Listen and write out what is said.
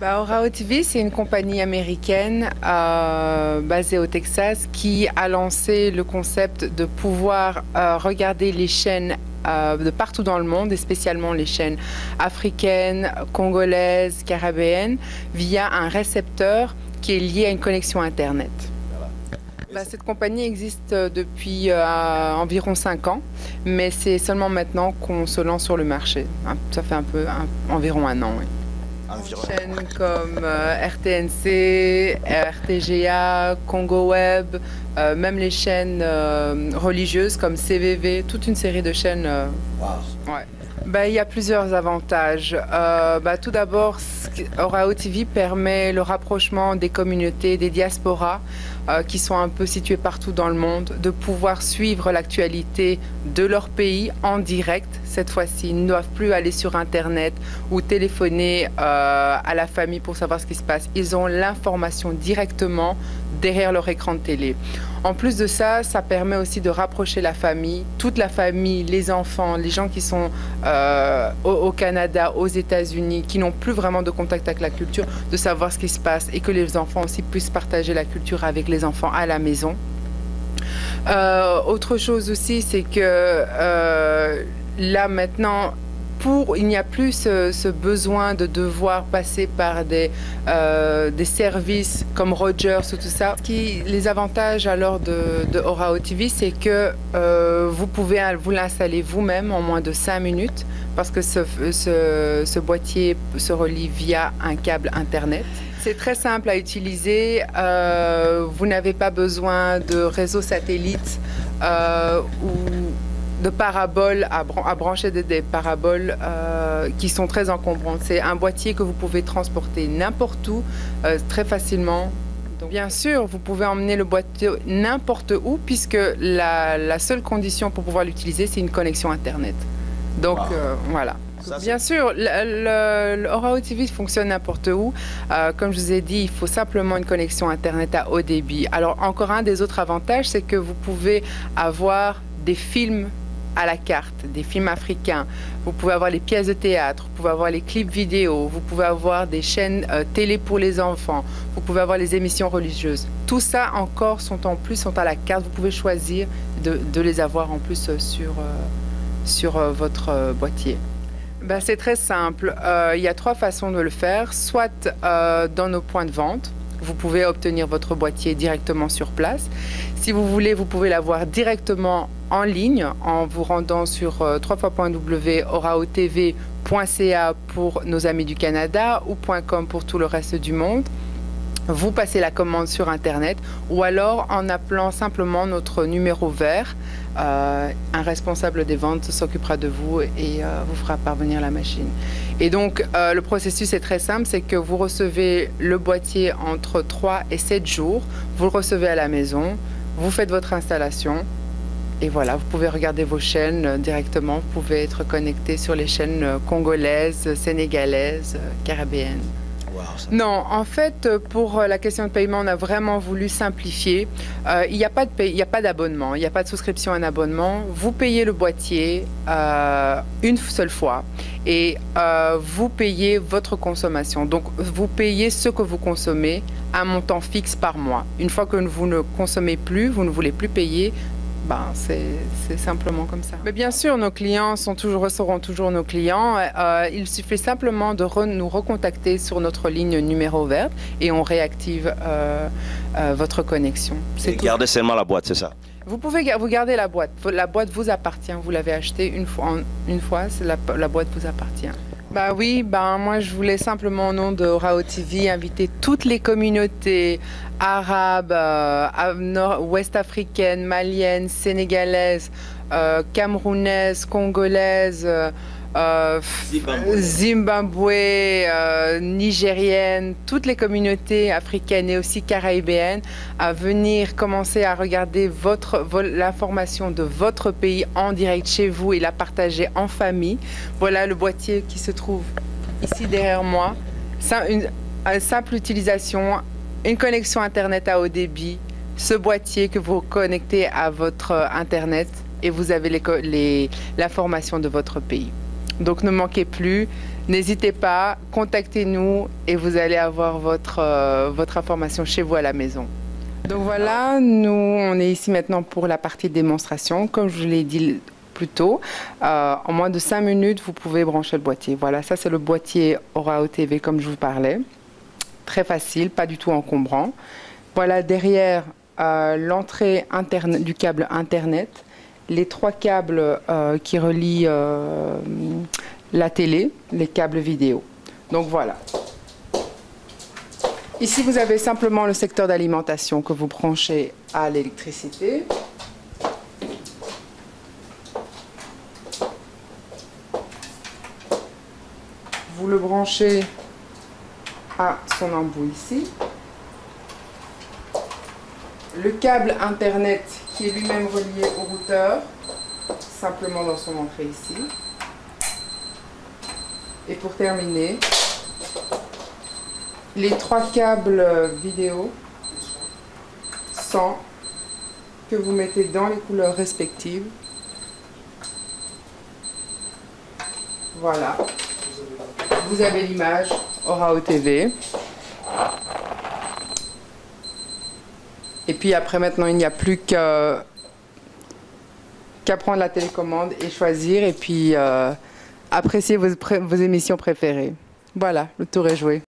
Orao TV, c'est une compagnie américaine basée au Texas qui a lancé le concept de pouvoir regarder les chaînes de partout dans le monde, et spécialement les chaînes africaines, congolaises, caribéennes, via un récepteur qui est lié à une connexion Internet. Cette compagnie existe depuis environ 5 ans, mais c'est seulement maintenant qu'on se lance sur le marché. Ça fait environ 1 an. Oui. Des chaînes comme RTNC, RTGA, Congo Web, même les chaînes religieuses comme CVV, toute une série de chaînes. Ouais. Il y a plusieurs avantages. Tout d'abord, Orao TV permet le rapprochement des communautés, des diasporas qui sont un peu situées partout dans le monde, de pouvoir suivre l'actualité de leur pays en direct. Cette fois-ci, ils ne doivent plus aller sur Internet ou téléphoner à la famille pour savoir ce qui se passe. Ils ont l'information directement derrière leur écran de télé. En plus de ça, ça permet aussi de rapprocher la famille, toute la famille, les enfants, les gens qui sont au Canada, aux États-Unis, qui n'ont plus vraiment de contact avec la culture, de savoir ce qui se passe et que les enfants aussi puissent partager la culture avec les enfants à la maison. Autre chose aussi, c'est que là maintenant, il n'y a plus ce besoin de devoir passer par des services comme Rogers ou tout ça. Les avantages alors de Orao TV, c'est que vous pouvez vous l'installer vous-même en moins de 5 minutes parce que ce boîtier se relie via un câble Internet. C'est très simple à utiliser. Vous n'avez pas besoin de réseau satellite ou de paraboles à brancher des paraboles qui sont très encombrantes. C'est un boîtier que vous pouvez transporter n'importe où très facilement. Donc, bien sûr, vous pouvez emmener le boîtier n'importe où puisque la seule condition pour pouvoir l'utiliser, c'est une connexion Internet. Donc voilà. Bien sûr, le Orao TV fonctionne n'importe où. Comme je vous ai dit, il faut simplement une connexion Internet à haut débit. Alors, encore un des autres avantages, c'est que vous pouvez avoir des films à la carte, des films africains. Vous pouvez avoir les pièces de théâtre, vous pouvez avoir les clips vidéo, vous pouvez avoir des chaînes télé pour les enfants, vous pouvez avoir les émissions religieuses. Tout ça encore sont à la carte. Vous pouvez choisir de les avoir en plus sur votre boîtier. C'est très simple. Il y a 3 façons de le faire. Soit dans nos points de vente, vous pouvez obtenir votre boîtier directement sur place. Si vous voulez, vous pouvez l'avoir directement en ligne en vous rendant sur www.oraotv.ca pour nos amis du Canada ou .com pour tout le reste du monde. Vous passez la commande sur Internet ou alors en appelant simplement notre numéro vert. Un responsable des ventes s'occupera de vous et vous fera parvenir la machine. Et donc, le processus est très simple, c'est que vous recevez le boîtier entre 3 et 7 jours. Vous le recevez à la maison, vous faites votre installation et voilà, vous pouvez regarder vos chaînes directement. Vous pouvez être connecté sur les chaînes congolaises, sénégalaises, caribéennes. Non, en fait, pour la question de paiement, on a vraiment voulu simplifier. Il n'y a pas d'abonnement, il n'y a pas de souscription à un abonnement. Vous payez le boîtier une seule fois et vous payez votre consommation. Donc, vous payez ce que vous consommez, un montant fixe par mois. Une fois que vous ne consommez plus, vous ne voulez plus payer, c'est simplement comme ça. Mais bien sûr, nos clients resteront toujours nos clients. Il suffit simplement de nous recontacter sur notre ligne numéro verte et on réactive votre connexion. Et gardez seulement la boîte, c'est ça? Vous pouvez garder la boîte. La boîte vous appartient. Vous l'avez achetée une fois, la boîte vous appartient. Moi je voulais simplement au nom de Orao TV inviter toutes les communautés arabes, ouest africaines, maliennes, sénégalaises, camerounaises, congolaises, Zimbabwe, nigérienne, toutes les communautés africaines et aussi caribéennes à venir commencer à regarder l'information de votre pays en direct chez vous et la partager en famille. Voilà le boîtier qui se trouve ici derrière moi. Une simple utilisation, une connexion Internet à haut débit, ce boîtier que vous connectez à votre Internet et vous avez l'information de votre pays. Donc ne manquez plus, N'hésitez pas, contactez-nous et vous allez avoir votre information chez vous à la maison. Donc voilà, nous on est ici maintenant pour la partie démonstration. Comme je vous l'ai dit plus tôt, en moins de 5 minutes, vous pouvez brancher le boîtier. Voilà, ça c'est le boîtier Orao TV comme je vous parlais. Très facile, pas du tout encombrant. Voilà derrière l'entrée du câble Internet, les 3 câbles qui relient la télé, les câbles vidéo. Donc voilà. Ici, vous avez simplement le secteur d'alimentation que vous branchez à l'électricité. Vous le branchez à son embout ici. Le câble Internet qui est lui-même relié au routeur, simplement dans son entrée ici. Et pour terminer, les 3 câbles vidéo sans que vous mettez dans les couleurs respectives. Voilà. Vous avez l'image Orao TV. Et puis après, maintenant, il n'y a plus qu'à prendre la télécommande et choisir et puis apprécier vos émissions préférées. Voilà, le tour est joué.